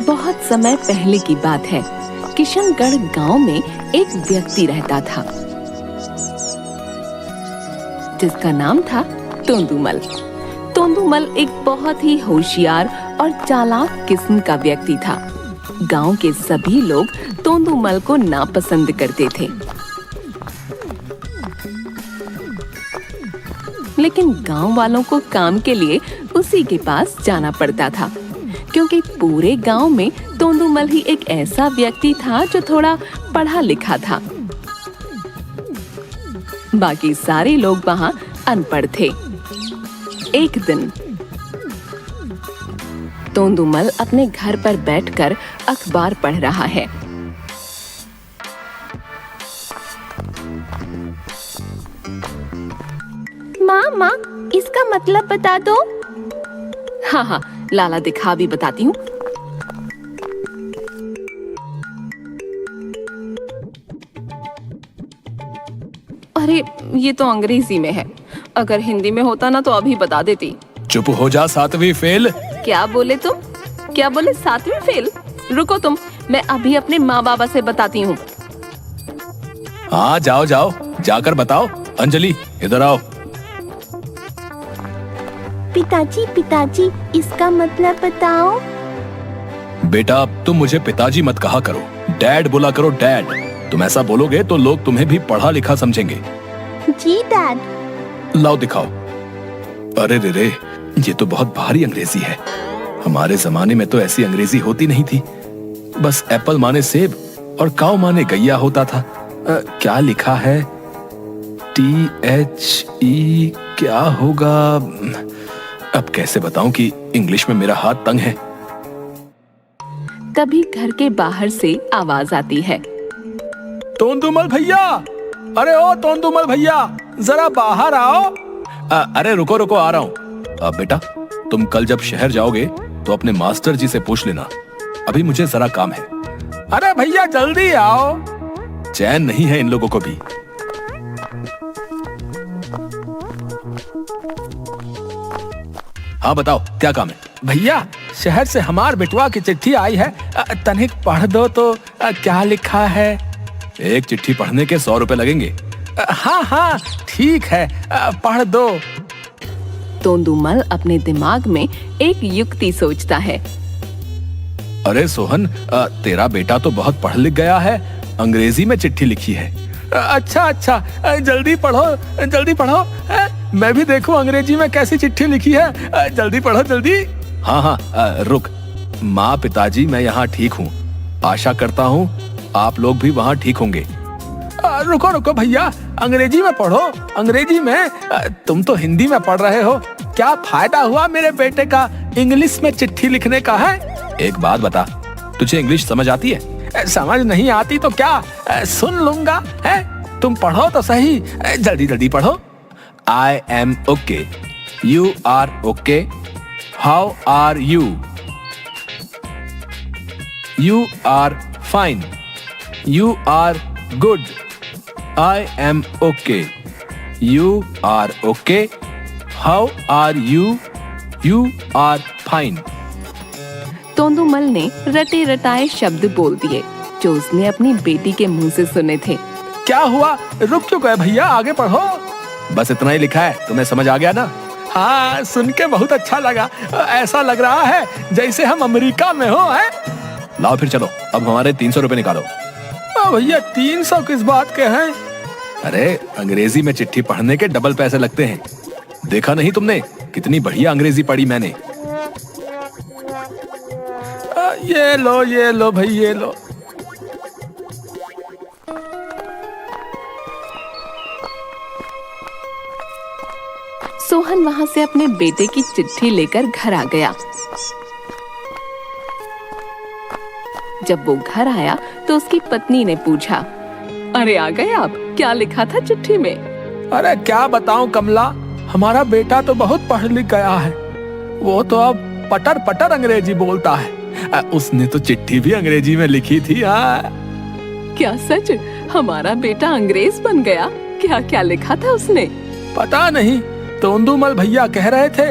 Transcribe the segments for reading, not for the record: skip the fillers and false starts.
बहुत समय पहले की बात है। किशनगढ़ गांव में एक व्यक्ति रहता था जिसका नाम था तोंदुमल। तोंदुमल एक बहुत ही होशियार और चालाक किस्म का व्यक्ति था। गांव के सभी लोग तोंदुमल को नापसंद करते थे, लेकिन गांव वालों को काम के लिए उसी के पास जाना पड़ता था, क्योंकि पूरे गांव में तोंदुमल ही एक ऐसा व्यक्ति था जो थोड़ा पढ़ा लिखा था। बाकी सारे लोग वहां अनपढ़ थे। एक दिन तोंदुमल अपने घर पर बैठकर अखबार पढ़ रहा है। माँ, इसका मतलब बता दो। हाँ, लाला दिखा भी बताती हूँ। अरे ये तो अंग्रेजी में है, अगर हिंदी में होता ना तो अभी बता देती। चुप हो जा सातवीं फेल। क्या बोले तुम? क्या बोले सातवीं फेल? रुको तुम, मैं अभी अपने माँ बाबा से बताती हूँ। हाँ जाओ जाकर बताओ। अंजलि इधर आओ। पिताजी, इसका मतलब बताओ। बेटा तुम मुझे पिताजी मत कहा करो, डैड बोला करो डैड। तुम ऐसा बोलोगे तो लोग तुम्हें भी पढ़ा लिखा समझेंगे। जी डैड। लाओ दिखाओ। अरे रे, ये तो बहुत भारी अंग्रेजी है। हमारे जमाने में तो ऐसी अंग्रेजी होती नहीं थी। बस एप्पल माने सेब और काऊ माने गैया होता था। क्या लिखा है? THE क्या होगा? अब कैसे बताऊं कि इंग्लिश में मेरा हाथ तंग है। तभी घर के बाहर से आवाज आती है। तोंदुमल भैया, अरे ओ तोंदुमल भैया, जरा बाहर आओ। अरे रुको आ रहा हूँ। बेटा तुम कल जब शहर जाओगे तो अपने मास्टर जी से पूछ लेना, अभी मुझे जरा काम है। अरे भैया जल्दी आओ। चैन नहीं है इन लोगों को भी। हाँ बताओ क्या काम है? भैया शहर से हमार बेटवा की चिट्ठी आई है, तनिक पढ़ दो तो। क्या लिखा है? एक चिट्ठी पढ़ने के 100 रुपए लगेंगे। हाँ ठीक है, पढ़ दो। तोंदुमल अपने दिमाग में एक युक्ति सोचता है। अरे सोहन, तेरा बेटा तो बहुत पढ़ लिख गया है, अंग्रेजी में चिट्ठी लिखी है। अच्छा जल्दी पढ़ो। मैं भी देखूं अंग्रेजी में कैसी चिट्ठी लिखी है। जल्दी पढ़ो जल्दी। हाँ रुक। माँ पिताजी मैं यहाँ ठीक हूँ, आशा करता हूँ आप लोग भी वहाँ ठीक होंगे। रुको भैया, अंग्रेजी में पढ़ो। अंग्रेजी में? तुम तो हिंदी में पढ़ रहे हो। क्या फायदा हुआ मेरे बेटे का इंग्लिश में चिट्ठी लिखने का है? एक बात बता, तुझे इंग्लिश समझ आती है? समझ नहीं आती तो क्या, सुन लूंगा है। तुम पढ़ो तो सही, जल्दी पढ़ो। I am okay. You are okay. How are you? You are fine. You are good. I am okay. You are okay. How are you? You are fine. तोंदुमल ने रटे रटाए शब्द बोल दिए जो उसने अपनी बेटी के मुंह से सुने थे। क्या हुआ? रुक क्यों गए भैया, आगे पढ़ो। बस इतना ही लिखा है, तुम्हें समझ आ गया ना? हाँ, सुन के बहुत अच्छा लगा। ऐसा लग रहा है जैसे हम अमेरिका में हो। है लाओ फिर चलो, अब हमारे 300 रुपए निकालो। भैया 300 किस बात के हैं? अरे अंग्रेजी में चिट्ठी पढ़ने के डबल पैसे लगते हैं। देखा नहीं तुमने कितनी बढ़िया अंग्रेजी पढ़ी मैंने। ये लो भाई, ये लो। सोहन वहां से अपने बेटे की चिट्ठी लेकर घर आ गया। जब वो घर आया तो उसकी पत्नी ने पूछा, अरे आ गए आप, क्या लिखा था चिट्ठी में? अरे क्या बताऊं कमला, हमारा बेटा तो बहुत पढ़ लिख गया है। वो तो अब पटर अंग्रेजी बोलता है। उसने तो चिट्ठी भी अंग्रेजी में लिखी थी। क्या सच? हमारा बेटा अंग्रेज बन गया? क्या क्या लिखा था उसने? पता नहीं, तोंदुमल भैया कह रहे थे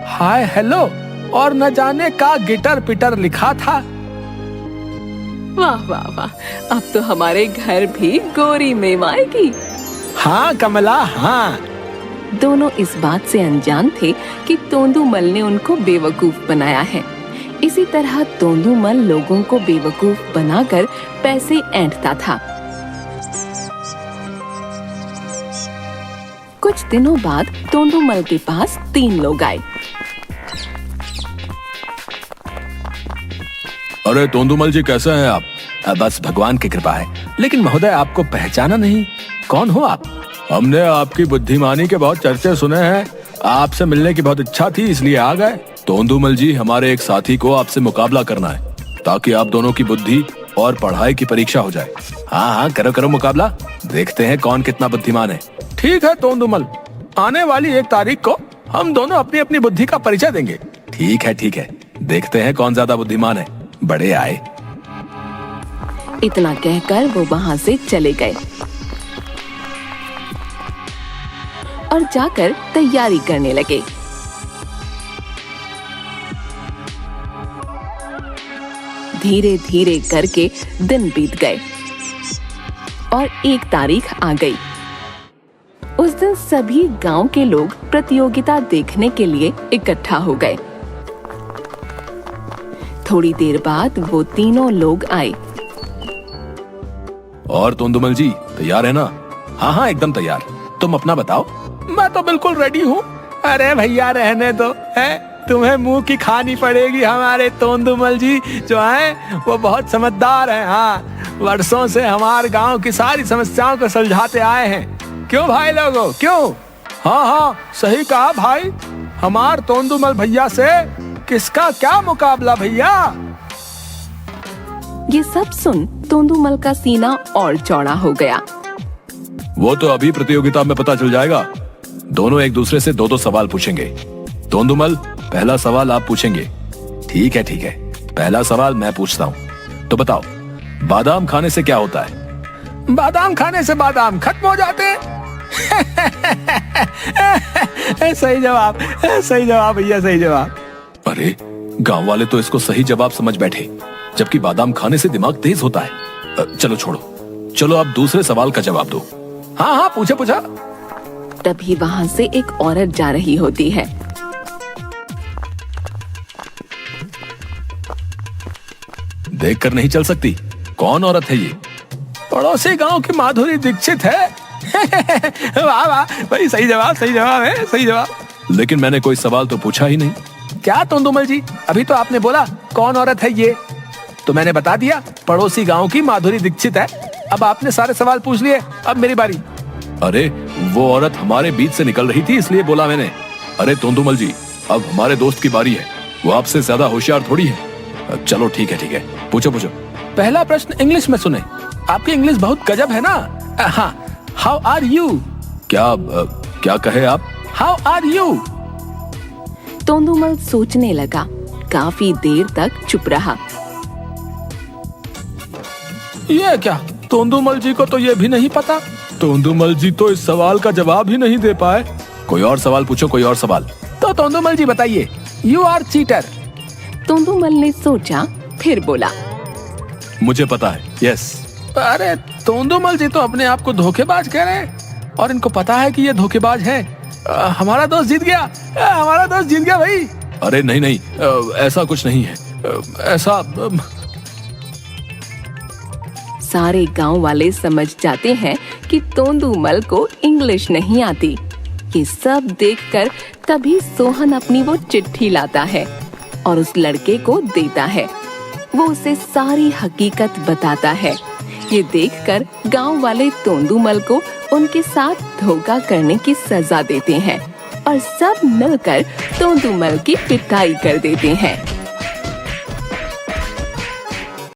हाय हेलो और न जाने का गिटर पिटर लिखा था। वाह वाह वाह, अब तो हमारे घर भी गोरी मेम आएगी। हाँ कमला हाँ। दोनों इस बात से अनजान थे कि तोंदुमल ने उनको बेवकूफ बनाया है। इसी तरह तोंदुमल लोगों को बेवकूफ बनाकर पैसे ऐंठता था। कुछ दिनों बाद तोंदुमल के पास 3 लोग आए। अरे तोंदुमल जी कैसे हैं आप? बस भगवान की कृपा है, लेकिन महोदय आपको पहचाना नहीं, कौन हो आप? हमने आपकी बुद्धिमानी के बहुत चर्चे सुने हैं, आपसे मिलने की बहुत इच्छा थी इसलिए आ गए। तोंदुमल जी हमारे एक साथी को आपसे मुकाबला करना है ताकि आप दोनों की बुद्धि और पढ़ाई की परीक्षा हो जाए। हाँ हाँ करो करो मुकाबला, देखते हैं कौन कितना बुद्धिमान है। ठीक है तोंदुमल, आने वाली 1 तारीख को हम दोनों अपनी अपनी बुद्धि का परिचय देंगे। ठीक है, देखते हैं कौन ज्यादा बुद्धिमान है। बड़े आए। इतना कहकर वो वहां से चले गए और जाकर तैयारी करने लगे। धीरे धीरे करके दिन बीत गए और 1 तारीख आ गई। उस दिन सभी गांव के लोग प्रतियोगिता देखने के लिए इकट्ठा हो गए। थोड़ी देर बाद वो तीनों लोग आए। और तोंदुमल जी तैयार है ना? हाँ हाँ एकदम तैयार। तुम अपना बताओ। मैं तो बिल्कुल रेडी हूँ। अरे भैया रहने दो, है तुम्हें मुंह की खानी पड़ेगी। हमारे तोंदुमल जी जो हैं वो बहुत समझदार हैं। हाँ, वर्षों से हमारे गांव की सारी समस्याओं को सुलझाते आए हैं। क्यों भाई लोगों, क्यों? हाँ हाँ सही कहा भाई, हमार तोंदुमल भैया से किसका क्या मुकाबला भैया। ये सब सुन तोंदुमल का सीना और चौड़ा हो गया। वो तो अभी प्रतियोगिता में पता चल जाएगा। दोनों एक दूसरे से 2-2 सवाल पूछेंगे। तोंदुमल पहला सवाल आप पूछेंगे। ठीक है, पहला सवाल मैं पूछता हूँ। तो बताओ, बादाम खाने से क्या होता है? बादाम खाने से बादाम खत्म हो जाते हैं। सही जवाब भैया, सही जवाब। अरे गांव वाले तो इसको सही जवाब समझ बैठे, जबकि बादाम खाने से दिमाग तेज होता है। चलो छोड़ो, चलो आप दूसरे सवाल का जवाब दो। हाँ पूछा। तभी वहां से एक औरत जा रही होती है। देखकर नहीं चल सकती, कौन औरत है ये? पड़ोसी गांव की माधुरी दीक्षित है। वाह भाई, सही जवाब है, सही जवाब। लेकिन मैंने कोई सवाल तो पूछा ही नहीं। क्या तोंदुमल जी, अभी तो आपने बोला कौन औरत है ये, तो मैंने बता दिया पड़ोसी गांव की माधुरी दीक्षित है। अब आपने सारे सवाल पूछ लिए, अब मेरी बारी। अरे वो औरत हमारे बीच से निकल रही थी इसलिए बोला मैंने। अरे तोंदुमल जी, अब हमारे दोस्त की बारी है, वो आपसे ज्यादा होशियार थोड़ी है। चलो ठीक है, पूछो। पहला प्रश्न इंग्लिश में सुने, आपकी इंग्लिश बहुत गजब है ना। हाँ, हाउ आर यू? क्या कहे आप? How are you? तोंदुमल सोचने लगा, काफी देर तक चुप रहा। ये क्या, तोंदुमल जी को तो ये भी नहीं पता। तोंदुमल जी तो इस सवाल का जवाब ही नहीं दे पाए। कोई और सवाल पूछो, कोई और सवाल। तो तोंदुमल जी बताइए, यू आर चीटर। तोंदुमल ने सोचा, फिर बोला, मुझे पता है, यस। अरे तोंदुमल जी तो अपने आप को धोखेबाज कह रहे हैं और इनको पता है कि ये धोखेबाज है। हमारा दोस्त जीत गया भाई। अरे नहीं, ऐसा कुछ नहीं है। ऐसा सारे गांव वाले समझ जाते हैं कि तोंदुमल को इंग्लिश नहीं आती। ये सब देखकर तभी सोहन अपनी वो चिट्ठी लाता है और उस लड़के को देता है। वो उसे सारी हकीकत बताता है। ये देखकर गांव वाले तोंदुमल को उनके साथ धोखा करने की सजा देते हैं और सब मिलकर तोंदुमल की पिटाई कर देते हैं।